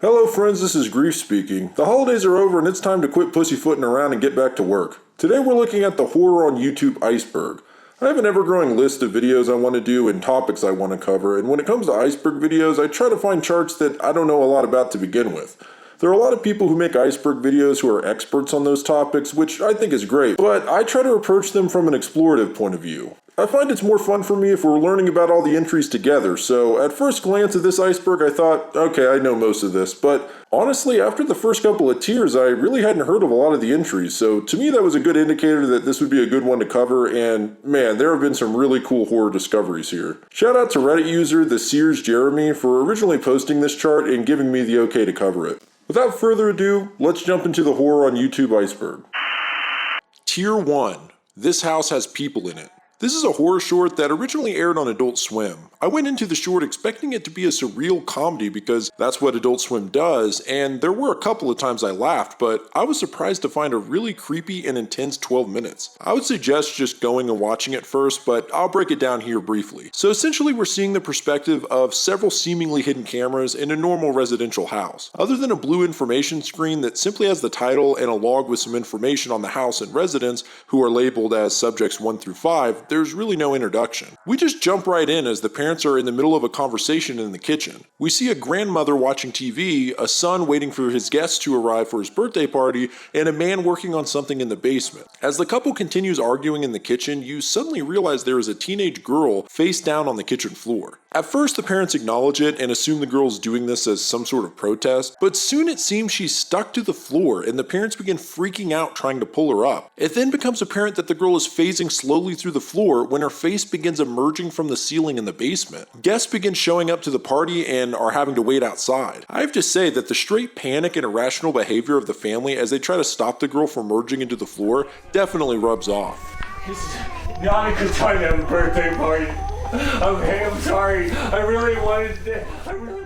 Hello friends, this is Grief speaking. The holidays are over and it's time to quit pussyfooting around and get back to work. Today we're looking at the horror on YouTube Iceberg. I have an ever-growing list of videos I want to do and topics I want to cover, and when it comes to Iceberg videos, I try to find charts that I don't know a lot about to begin with. There are a lot of people who make Iceberg videos who are experts on those topics, which I think is great, but I try to approach them from an explorative point of view. I find it's more fun for me if we're learning about all the entries together, so at first glance at this iceberg I thought, okay, I know most of this, but honestly, after the first couple of tiers, I really hadn't heard of a lot of the entries, so to me that was a good indicator that this would be a good one to cover, and man, there have been some really cool horror discoveries here. Shout out to Reddit user the Sears Jeremy for originally posting this chart and giving me the okay to cover it. Without further ado, let's jump into the horror on YouTube Iceberg. Tier 1. This house has people in it. This is a horror short that originally aired on Adult Swim. I went into the short expecting it to be a surreal comedy because that's what Adult Swim does, and there were a couple of times I laughed, but I was surprised to find a really creepy and intense 12 minutes. I would suggest just going and watching it first, but I'll break it down here briefly. So essentially we're seeing the perspective of several seemingly hidden cameras in a normal residential house. Other than a blue information screen that simply has the title and a log with some information on the house and residents who are labeled as subjects 1 through 5, there's really no introduction. We just jump right in as the parents are in the middle of a conversation in the kitchen. We see a grandmother watching TV, a son waiting for his guests to arrive for his birthday party, and a man working on something in the basement. As the couple continues arguing in the kitchen, you suddenly realize there is a teenage girl face down on the kitchen floor. At first the parents acknowledge it and assume the girl's doing this as some sort of protest, but soon it seems she's stuck to the floor and the parents begin freaking out trying to pull her up. It then becomes apparent that the girl is phasing slowly through the floor when her face begins emerging from the ceiling in the basement. Guests begin showing up to the party and are having to wait outside. I have to say that the straight panic and irrational behavior of the family as they try to stop the girl from merging into the floor definitely rubs off. This is not a good time to have a birthday party. Okay, I'm sorry. I really wanted you to have a good birthday.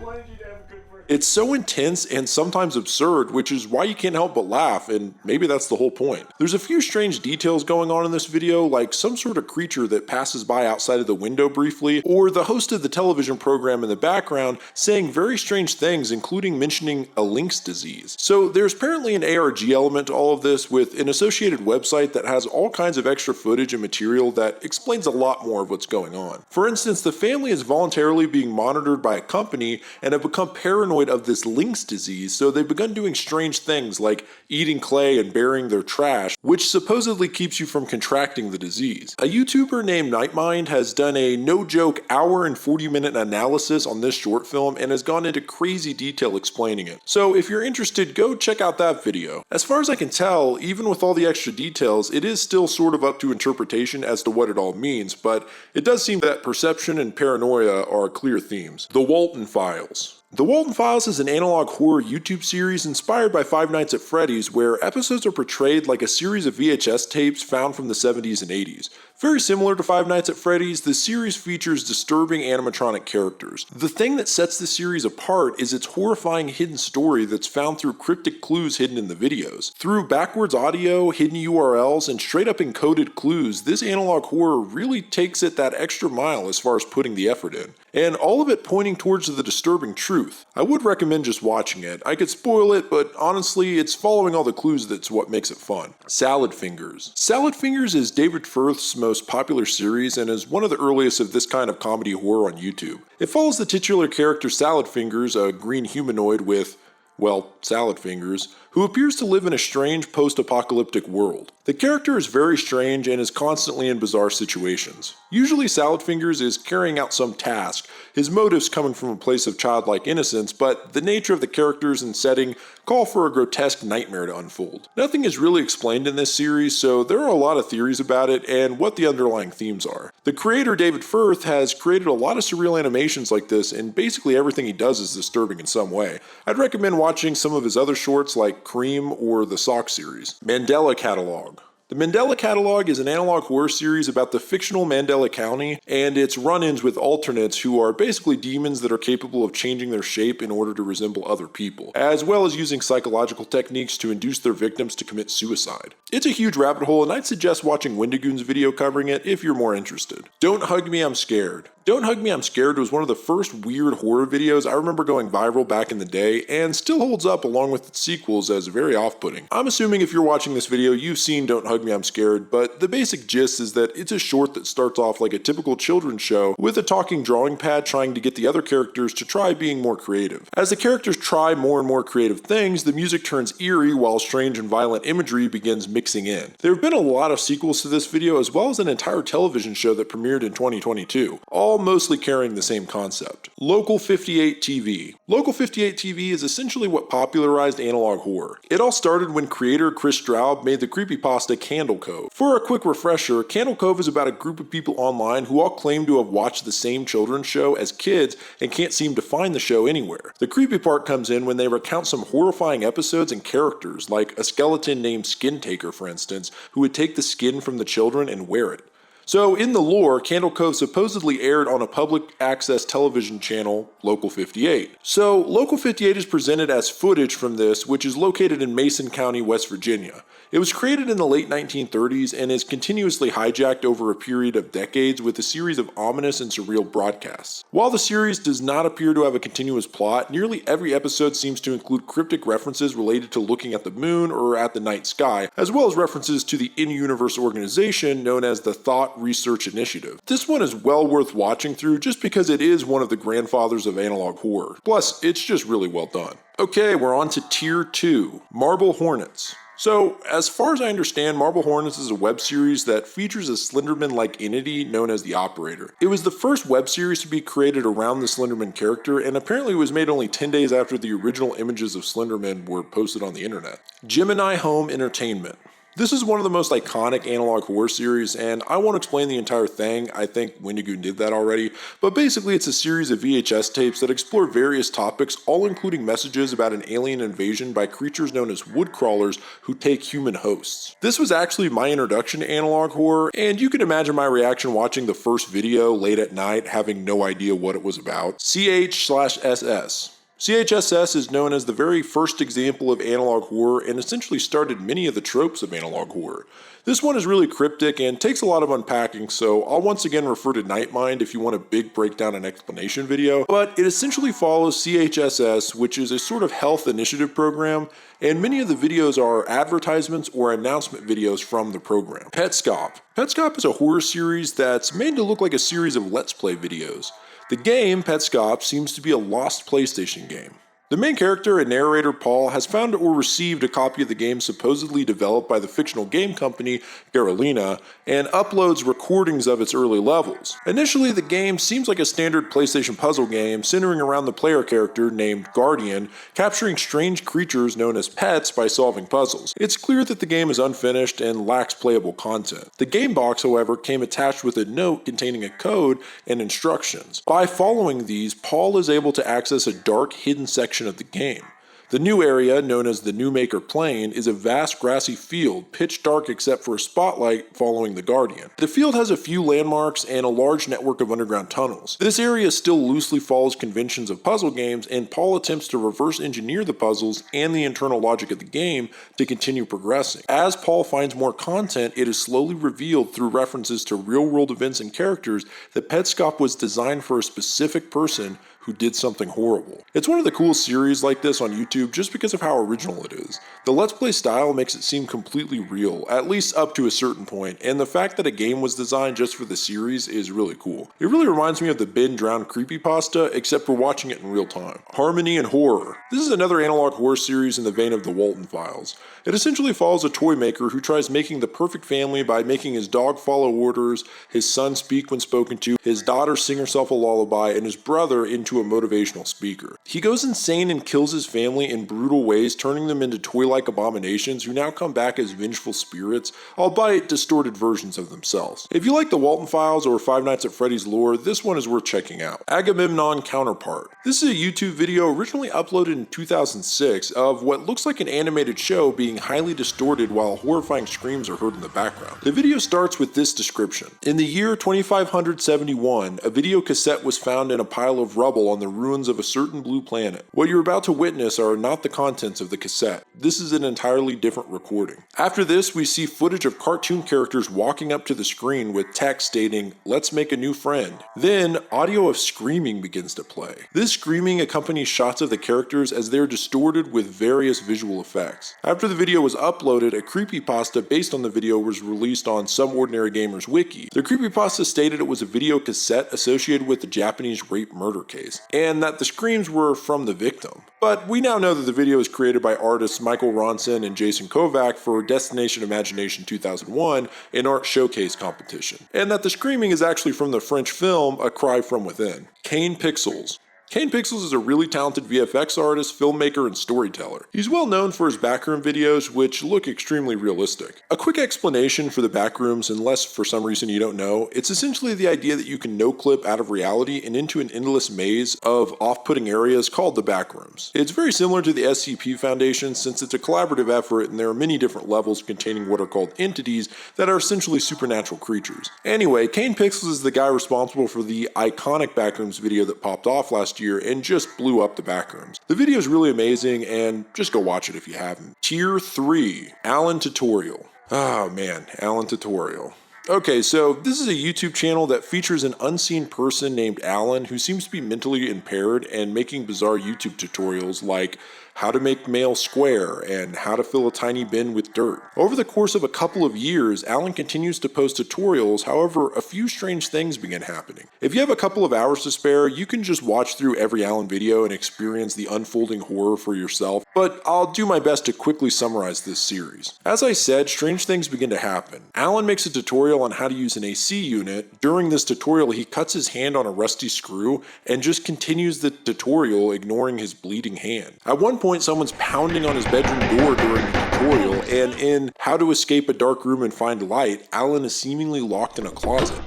It's so intense and sometimes absurd, which is why you can't help but laugh, and maybe that's the whole point. There's a few strange details going on in this video, like some sort of creature that passes by outside of the window briefly, or the host of the television program in the background saying very strange things, including mentioning a lynx disease. So there's apparently an ARG element to all of this, with an associated website that has all kinds of extra footage and material that explains a lot more of what's going on. For instance, the family is voluntarily being monitored by a company and have become paranoid of this lynx disease, so they've begun doing strange things like eating clay and burying their trash, which supposedly keeps you from contracting the disease. A YouTuber named Nightmind has done a no-joke hour and 40-minute analysis on this short film and has gone into crazy detail explaining it. So if you're interested, go check out that video. As far as I can tell, even with all the extra details, it is still sort of up to interpretation as to what it all means, but it does seem that perception and paranoia are clear themes. The Walton Files. The Walton Files is an analog horror YouTube series inspired by Five Nights at Freddy's, where episodes are portrayed like a series of VHS tapes found from the 70s and 80s. Very similar to Five Nights at Freddy's, the series features disturbing animatronic characters. The thing that sets the series apart is its horrifying hidden story that's found through cryptic clues hidden in the videos. Through backwards audio, hidden URLs, and straight up encoded clues, this analog horror really takes it that extra mile as far as putting the effort in. And all of it pointing towards the disturbing truth. I would recommend just watching it. I could spoil it, but honestly, it's following all the clues that's what makes it fun. Salad Fingers. Salad Fingers is David Firth's most popular series and is one of the earliest of this kind of comedy horror on YouTube. It follows the titular character Salad Fingers, a green humanoid with, well, salad fingers, who appears to live in a strange post-apocalyptic world. The character is very strange and is constantly in bizarre situations. Usually Salad Fingers is carrying out some task, his motives coming from a place of childlike innocence, but the nature of the characters and setting call for a grotesque nightmare to unfold. Nothing is really explained in this series, so there are a lot of theories about it and what the underlying themes are. The creator David Firth has created a lot of surreal animations like this, and basically everything he does is disturbing in some way. I'd recommend watching some of his other shorts like Cream or the Sock series. Mandela Catalog. The Mandela Catalog is an analog horror series about the fictional Mandela County and its run-ins with alternates who are basically demons that are capable of changing their shape in order to resemble other people, as well as using psychological techniques to induce their victims to commit suicide. It's a huge rabbit hole, and I'd suggest watching Wendigoon's video covering it if you're more interested. Don't Hug Me, I'm Scared. Don't Hug Me, I'm Scared was one of the first weird horror videos I remember going viral back in the day, and still holds up along with its sequels as very off-putting. I'm assuming if you're watching this video, you've seen Don't Hug Me, I'm Scared, but the basic gist is that it's a short that starts off like a typical children's show with a talking drawing pad trying to get the other characters to try being more creative. As the characters try more and more creative things, the music turns eerie while strange and violent imagery begins mixing in. There have been a lot of sequels to this video, as well as an entire television show that premiered in 2022, all mostly carrying the same concept. Local 58 TV. Local 58 TV is essentially what popularized analog horror. It all started when creator Chris Straub made the creepypasta Candle Cove. For a quick refresher, Candle Cove is about a group of people online who all claim to have watched the same children's show as kids and can't seem to find the show anywhere. The creepy part comes in when they recount some horrifying episodes and characters, like a skeleton named Skin Taker, for instance, who would take the skin from the children and wear it. So, in the lore, Candle Cove supposedly aired on a public access television channel, Local 58. So, Local 58 is presented as footage from this, which is located in Mason County, West Virginia. It was created in the late 1930s and is continuously hijacked over a period of decades with a series of ominous and surreal broadcasts. While the series does not appear to have a continuous plot, nearly every episode seems to include cryptic references related to looking at the moon or at the night sky, as well as references to the in-universe organization known as the Thought Research Initiative. This one is well worth watching through just because it is one of the grandfathers of analog horror. Plus, it's just really well done. Okay, we're on to Tier 2, Marble Hornets. So, as far as I understand, Marble Hornets is a web series that features a Slenderman-like entity known as the Operator. It was the first web series to be created around the Slenderman character, and apparently was made only 10 days after the original images of Slenderman were posted on the internet. Gemini Home Entertainment. This is one of the most iconic analog horror series, and I won't explain the entire thing. I think Wendigoon did that already, but basically it's a series of VHS tapes that explore various topics, all including messages about an alien invasion by creatures known as woodcrawlers who take human hosts. This was actually my introduction to analog horror, and you can imagine my reaction watching the first video late at night, having no idea what it was about. CH/SS. CHSS is known as the very first example of analog horror and essentially started many of the tropes of analog horror. This one is really cryptic and takes a lot of unpacking, so I'll once again refer to Nightmind if you want a big breakdown and explanation video, but it essentially follows CHSS, which is a sort of health initiative program, and many of the videos are advertisements or announcement videos from the program. Petscop. Petscop is a horror series that's made to look like a series of Let's Play videos. The game, Petscop, seems to be a lost PlayStation game. The main character and narrator, Paul, has found or received a copy of the game supposedly developed by the fictional game company Garalina, and uploads recordings of its early levels. Initially, the game seems like a standard PlayStation puzzle game centering around the player character named Guardian, capturing strange creatures known as pets by solving puzzles. It's clear that the game is unfinished and lacks playable content. The game box, however, came attached with a note containing a code and instructions. By following these, Paul is able to access a dark, hidden section of the game. The new area, known as the Newmaker Plain, is a vast grassy field, pitch dark except for a spotlight following the Guardian. The field has a few landmarks and a large network of underground tunnels. This area still loosely follows conventions of puzzle games, and Paul attempts to reverse engineer the puzzles and the internal logic of the game to continue progressing. As Paul finds more content, it is slowly revealed through references to real-world events and characters that Petscop was designed for a specific person who did something horrible. It's one of the cool series like this on YouTube just because of how original it is. The Let's Play style makes it seem completely real, at least up to a certain point, and the fact that a game was designed just for the series is really cool. It really reminds me of the Ben Drowned creepypasta, except for watching it in real time. Harmony and Horror. This is another analog horror series in the vein of the Walton Files. It essentially follows a toy maker who tries making the perfect family by making his dog follow orders, his son speak when spoken to, his daughter sing herself a lullaby, and his brother into a motivational speaker. He goes insane and kills his family in brutal ways, turning them into toy-like abominations who now come back as vengeful spirits, albeit distorted versions of themselves. If you like the Walton Files or Five Nights at Freddy's lore, this one is worth checking out. Agamemnon Counterpart. This is a YouTube video originally uploaded in 2006 of what looks like an animated show being highly distorted while horrifying screams are heard in the background. The video starts with this description. In the year 2571, a video cassette was found in a pile of rubble travel on the ruins of a certain blue planet. What you're about to witness are not the contents of the cassette. This is an entirely different recording. After this, we see footage of cartoon characters walking up to the screen with text stating, "Let's make a new friend." Then, audio of screaming begins to play. This screaming accompanies shots of the characters as they are distorted with various visual effects. After the video was uploaded, a creepypasta based on the video was released on Some Ordinary Gamers Wiki. The creepypasta stated it was a video cassette associated with the Japanese rape murder case, and that the screams were from the victim. But we now know that the video is created by artists Michael Ronson and Jason Kovac for Destination Imagination 2001, an art showcase competition, and that the screaming is actually from the French film A Cry from Within. Kane Pixels. Kane Pixels is a really talented VFX artist, filmmaker, and storyteller. He's well known for his backroom videos, which look extremely realistic. A quick explanation for the backrooms, unless for some reason you don't know, it's essentially the idea that you can no-clip out of reality and into an endless maze of off-putting areas called the backrooms. It's very similar to the SCP Foundation since it's a collaborative effort and there are many different levels containing what are called entities that are essentially supernatural creatures. Anyway, Kane Pixels is the guy responsible for the iconic backrooms video that popped off last year and just blew up the backrooms. The video is really amazing and just go watch it if you haven't. Tier 3, Alan Tutorial. Oh man, Alan Tutorial. Okay, so this is a YouTube channel that features an unseen person named Alan who seems to be mentally impaired and making bizarre YouTube tutorials like how to make mail square and how to fill a tiny bin with dirt. Over the course of a couple of years, Alan continues to post tutorials, however, a few strange things begin happening. If you have a couple of hours to spare, you can just watch through every Alan video and experience the unfolding horror for yourself, but I'll do my best to quickly summarize this series. As I said, strange things begin to happen. Alan makes a tutorial on how to use an AC unit. During this tutorial, he cuts his hand on a rusty screw and just continues the tutorial, ignoring his bleeding hand. At one point, someone's pounding on his bedroom door during the tutorial, and in How to Escape a Dark Room and Find Light, Alan is seemingly locked in a closet.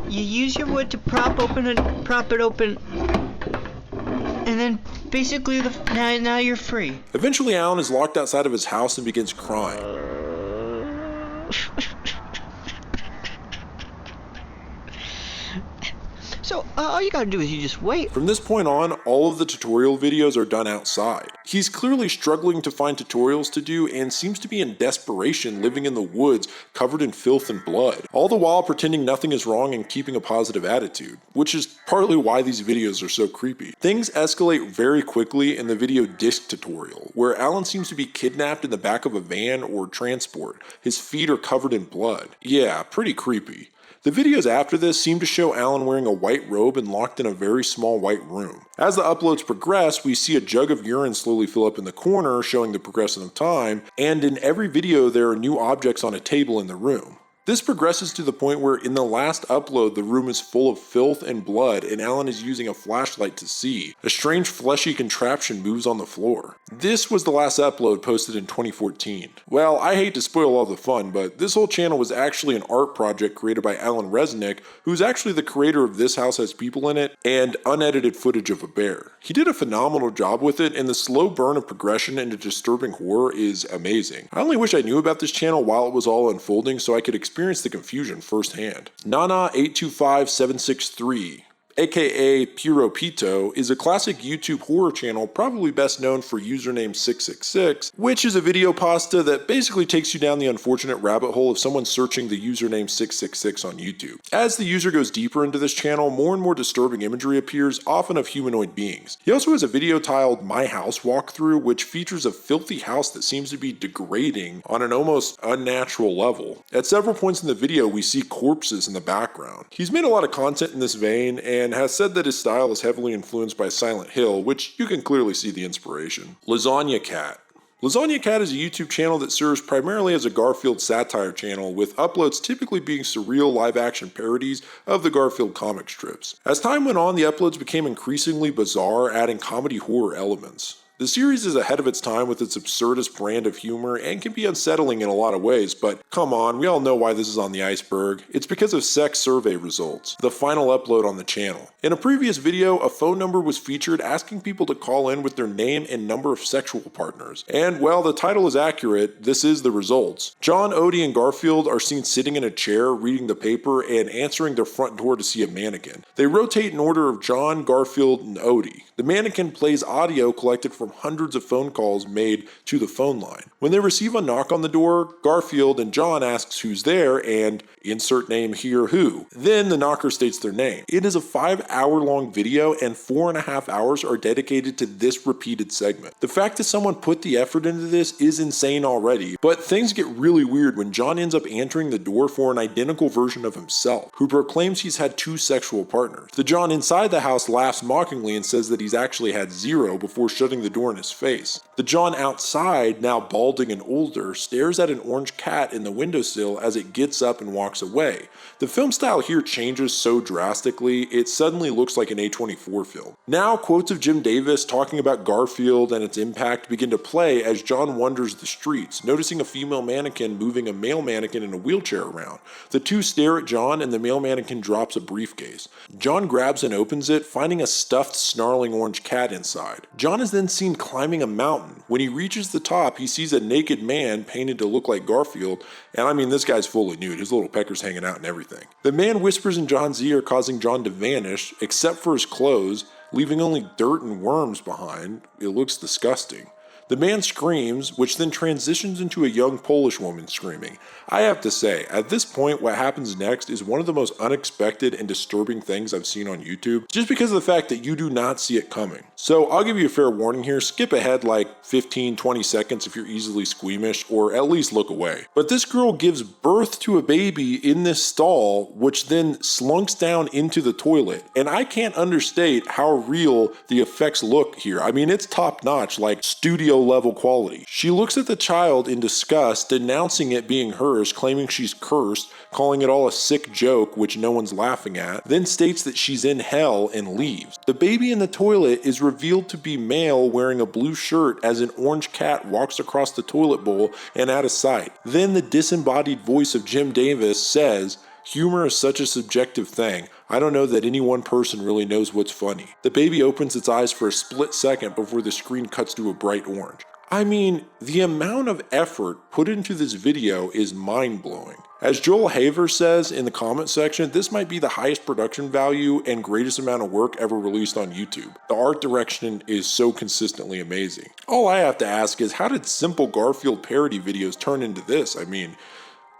You use your wood to prop it open, and then basically now you're free. Eventually, Alan is locked outside of his house and begins crying. So all you gotta do is you just wait. From this point on, all of the tutorial videos are done outside. He's clearly struggling to find tutorials to do and seems to be in desperation living in the woods covered in filth and blood, all the while pretending nothing is wrong and keeping a positive attitude, which is partly why these videos are so creepy. Things escalate very quickly in the video Disc Tutorial, where Alan seems to be kidnapped in the back of a van or transport. His feet are covered in blood. Yeah, pretty creepy. The videos after this seem to show Alan wearing a white robe and locked in a very small white room. As the uploads progress, we see a jug of urine slowly fill up in the corner, showing the progression of time, and in every video there are new objects on a table in the room. This progresses to the point where in the last upload the room is full of filth and blood and Alan is using a flashlight to see. A strange fleshy contraption moves on the floor. This was the last upload posted in 2014. Well, I hate to spoil all the fun, but this whole channel was actually an art project created by Alan Resnick, who's actually the creator of This House Has People in It and unedited footage of a bear. He did a phenomenal job with it and the slow burn of progression into disturbing horror is amazing. I only wish I knew about this channel while it was all unfolding so I could experience the confusion firsthand. Nana825763, aka Puro Pito, is a classic YouTube horror channel probably best known for username 666, which is a video pasta that basically takes you down the unfortunate rabbit hole of someone searching the username 666 on YouTube. As the user goes deeper into this channel, more and more disturbing imagery appears, often of humanoid beings. He also has a video titled My House Walkthrough, which features a filthy house that seems to be degrading on an almost unnatural level. At several points in the video, we see corpses in the background. He's made a lot of content in this vein, and has said that his style is heavily influenced by Silent Hill, which you can clearly see the inspiration. Lasagna Cat. Lasagna Cat is a YouTube channel that serves primarily as a Garfield satire channel, with uploads typically being surreal live-action parodies of the Garfield comic strips. As time went on, the uploads became increasingly bizarre, adding comedy horror elements. The series is ahead of its time with its absurdist brand of humor and can be unsettling in a lot of ways, but come on, we all know why this is on the Iceberg. It's because of sex survey results, the final upload on the channel. In a previous video, a phone number was featured asking people to call in with their name and number of sexual partners. And while the title is accurate, this is the results. John, Odie, and Garfield are seen sitting in a chair reading the paper and answering their front door to see a mannequin. They rotate in order of John, Garfield, and Odie. The mannequin plays audio collected from hundreds of phone calls made to the phone line. When they receive a knock on the door, Garfield and John asks who's there and insert name here who. Then the knocker states their name. It is a 5-hour-long video and 4.5 hours are dedicated to this repeated segment. The fact that someone put the effort into this is insane already, but things get really weird when John ends up answering the door for an identical version of himself, who proclaims he's had 2 sexual partners. The John inside the house laughs mockingly and says that he's actually had 0 before shutting the door in his face. The John outside, now balding and older, stares at an orange cat in the windowsill as it gets up and walks away. The film style here changes so drastically, it suddenly looks like an A24 film. Now, quotes of Jim Davis talking about Garfield and its impact begin to play as John wanders the streets, noticing a female mannequin moving a male mannequin in a wheelchair around. The two stare at John and the male mannequin drops a briefcase. John grabs and opens it, finding a stuffed, snarling orange cat inside. John is then seen climbing a mountain. When he reaches the top, he sees a naked man painted to look like Garfield, and I mean, this guy's fully nude, his little pecker's hanging out and everything. The man whispers in John's ear, causing John to vanish, except for his clothes, leaving only dirt and worms behind. It looks disgusting. The man screams, which then transitions into a young Polish woman screaming. I have to say, at this point, what happens next is one of the most unexpected and disturbing things I've seen on YouTube, just because of the fact that you do not see it coming. So I'll give you a fair warning here, skip ahead like 15-20 seconds if you're easily squeamish, or at least look away. But this girl gives birth to a baby in this stall, which then slunks down into the toilet, and I can't understate how real the effects look here. I mean, it's top notch, like studio level quality. She looks at the child in disgust, denouncing it being hers, claiming she's cursed, calling it all a sick joke, which no one's laughing at, then states that she's in hell and leaves. The baby in the toilet is revealed to be male wearing a blue shirt as an orange cat walks across the toilet bowl and out of sight. Then the disembodied voice of Jim Davis says, "Humor is such a subjective thing. I don't know that any one person really knows what's funny." The baby opens its eyes for a split second before the screen cuts to a bright orange. I mean, the amount of effort put into this video is mind-blowing. As Joel Haver says in the comment section, this might be the highest production value and greatest amount of work ever released on YouTube. The art direction is so consistently amazing. All I have to ask is, how did simple Garfield parody videos turn into this? I mean,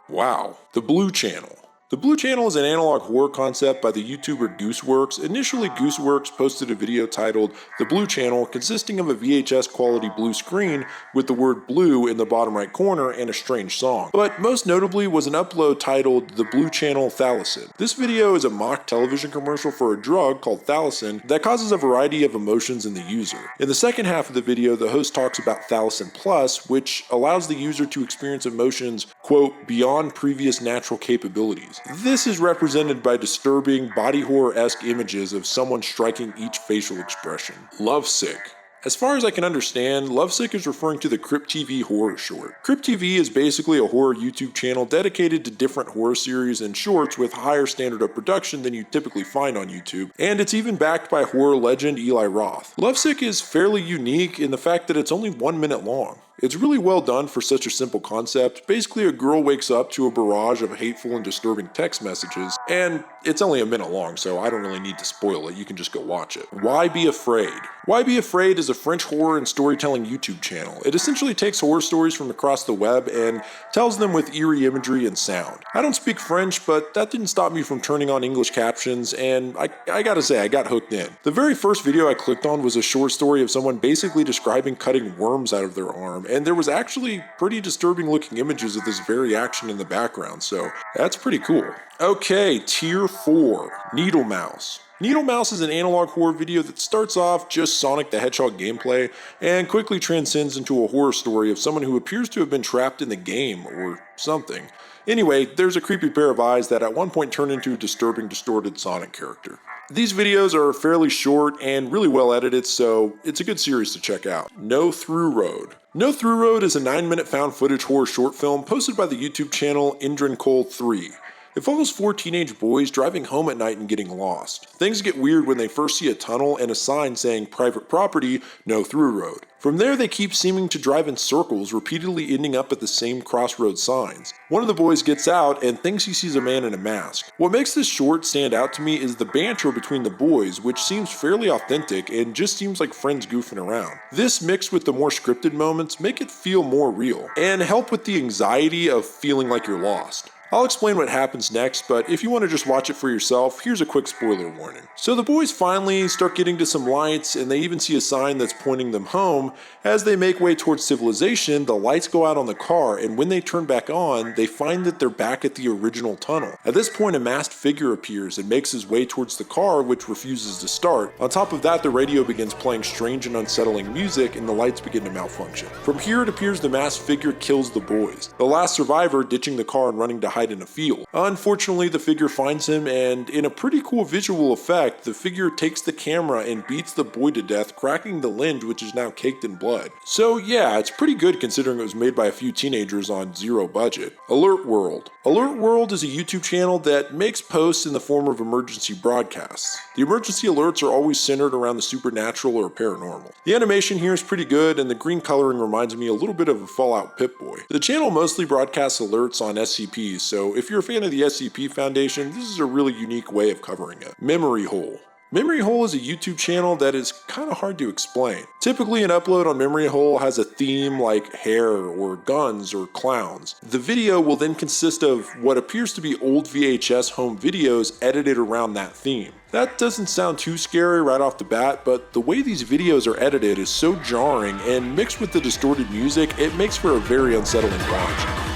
wow. The Blue Channel. The Blue Channel is an analog horror concept by the YouTuber Gooseworks. Initially, Gooseworks posted a video titled The Blue Channel, consisting of a VHS quality blue screen with the word blue in the bottom right corner and a strange song. But most notably was an upload titled The Blue Channel Thalassin. This video is a mock television commercial for a drug called thalassin that causes a variety of emotions in the user. In the second half of the video, the host talks about Thalassin Plus, which allows the user to experience emotions, quote, beyond previous natural capabilities. This is represented by disturbing, body horror-esque images of someone striking each facial expression. Lovesick. As far as I can understand, Lovesick is referring to the Crypt TV horror short. Crypt TV is basically a horror YouTube channel dedicated to different horror series and shorts with higher standard of production than you typically find on YouTube, and it's even backed by horror legend Eli Roth. Lovesick is fairly unique in the fact that it's only 1 minute long. It's really well done for such a simple concept. Basically, a girl wakes up to a barrage of hateful and disturbing text messages, and it's only 1 minute long, so I don't really need to spoil it. You can just go watch it. Why Be Afraid? Why Be Afraid is a French horror and storytelling YouTube channel. It essentially takes horror stories from across the web and tells them with eerie imagery and sound. I don't speak French, but that didn't stop me from turning on English captions, and I gotta say, I got hooked in. The very first video I clicked on was a short story of someone basically describing cutting worms out of their arm, and there was actually pretty disturbing looking images of this very action in the background, so that's pretty cool. Okay, tier 4, Needle Mouse. Needle Mouse is an analog horror video that starts off just Sonic the Hedgehog gameplay and quickly transcends into a horror story of someone who appears to have been trapped in the game or something. Anyway, there's a creepy pair of eyes that at one point turn into a disturbing, distorted Sonic character. These videos are fairly short and really well edited, so it's a good series to check out. No Through Road. No Through Road is a 9-minute found footage horror short film posted by the YouTube channel Indrincole3. It follows 4 teenage boys driving home at night and getting lost. Things get weird when they first see a tunnel and a sign saying private property, no through road. From there, they keep seeming to drive in circles, repeatedly ending up at the same crossroad signs. One of the boys gets out and thinks he sees a man in a mask. What makes this short stand out to me is the banter between the boys, which seems fairly authentic and just seems like friends goofing around. This mixed with the more scripted moments make it feel more real, and help with the anxiety of feeling like you're lost. I'll explain what happens next, but if you want to just watch it for yourself, here's a quick spoiler warning. So the boys finally start getting to some lights, and they even see a sign that's pointing them home. As they make way towards civilization, the lights go out on the car, and when they turn back on, they find that they're back at the original tunnel. At this point, a masked figure appears and makes his way towards the car, which refuses to start. On top of that, the radio begins playing strange and unsettling music, and the lights begin to malfunction. From here, it appears the masked figure kills the boys, the last survivor ditching the car and running to hide in a field. Unfortunately, the figure finds him, and in a pretty cool visual effect, the figure takes the camera and beats the boy to death, cracking the lens, which is now caked in blood. So yeah, it's pretty good considering it was made by a few teenagers on zero budget. Alert World. Alert World is a YouTube channel that makes posts in the form of emergency broadcasts. The emergency alerts are always centered around the supernatural or paranormal. The animation here is pretty good, and the green coloring reminds me a little bit of a Fallout Pip-Boy. The channel mostly broadcasts alerts on SCPs, so if you're a fan of the SCP Foundation, this is a really unique way of covering it. Memory Hole. Memory Hole is a YouTube channel that is kind of hard to explain. Typically, an upload on Memory Hole has a theme like hair or guns or clowns. The video will then consist of what appears to be old VHS home videos edited around that theme. That doesn't sound too scary right off the bat, but the way these videos are edited is so jarring, and mixed with the distorted music, it makes for a very unsettling watch.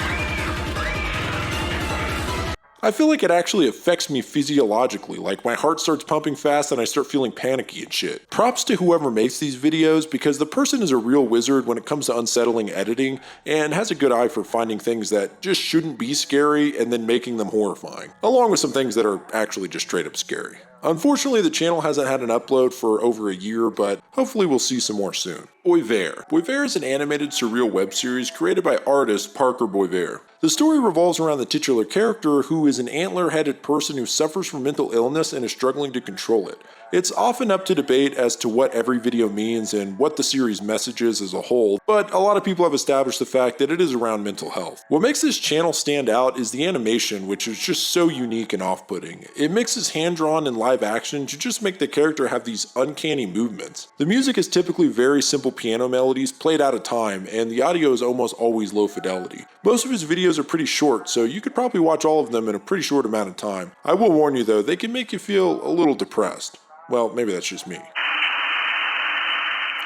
I feel like it actually affects me physiologically, like my heart starts pumping fast and I start feeling panicky and shit. Props to whoever makes these videos, because the person is a real wizard when it comes to unsettling editing and has a good eye for finding things that just shouldn't be scary and then making them horrifying, along with some things that are actually just straight up scary. Unfortunately, the channel hasn't had an upload for over a year, but hopefully we'll see some more soon. Boisvert. Boisvert is an animated surreal web series created by artist Parker Boisvert. The story revolves around the titular character, who is an antler-headed person who suffers from mental illness and is struggling to control it. It's often up to debate as to what every video means and what the series messages as a whole, but a lot of people have established the fact that it is around mental health. What makes this channel stand out is the animation, which is just so unique and off-putting. It mixes hand-drawn and live action to just make the character have these uncanny movements. The music is typically very simple piano melodies played out of time, and the audio is almost always low fidelity. Most of his videos are pretty short, so you could probably watch all of them in a pretty short amount of time. I will warn you though, they can make you feel a little depressed. Well, maybe that's just me.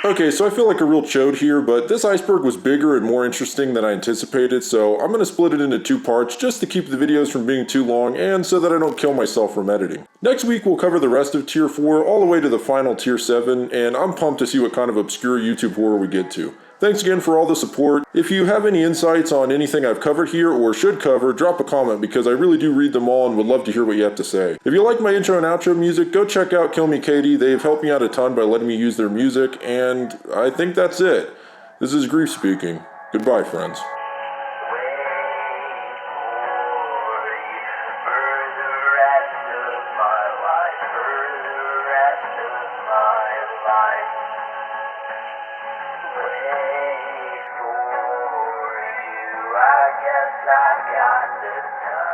Okay, so I feel like a real chode here, but this iceberg was bigger and more interesting than I anticipated, so I'm going to split it into 2 parts just to keep the videos from being too long and so that I don't kill myself from editing. Next week we'll cover the rest of Tier 4 all the way to the final Tier 7, and I'm pumped to see what kind of obscure YouTube horror we get to. Thanks again for all the support. If you have any insights on anything I've covered here or should cover, drop a comment because I really do read them all and would love to hear what you have to say. If you like my intro and outro music, go check out Kill Me Katie. They've helped me out a ton by letting me use their music, and I think that's it. This is Grief speaking. Goodbye, friends. I guess I got the time.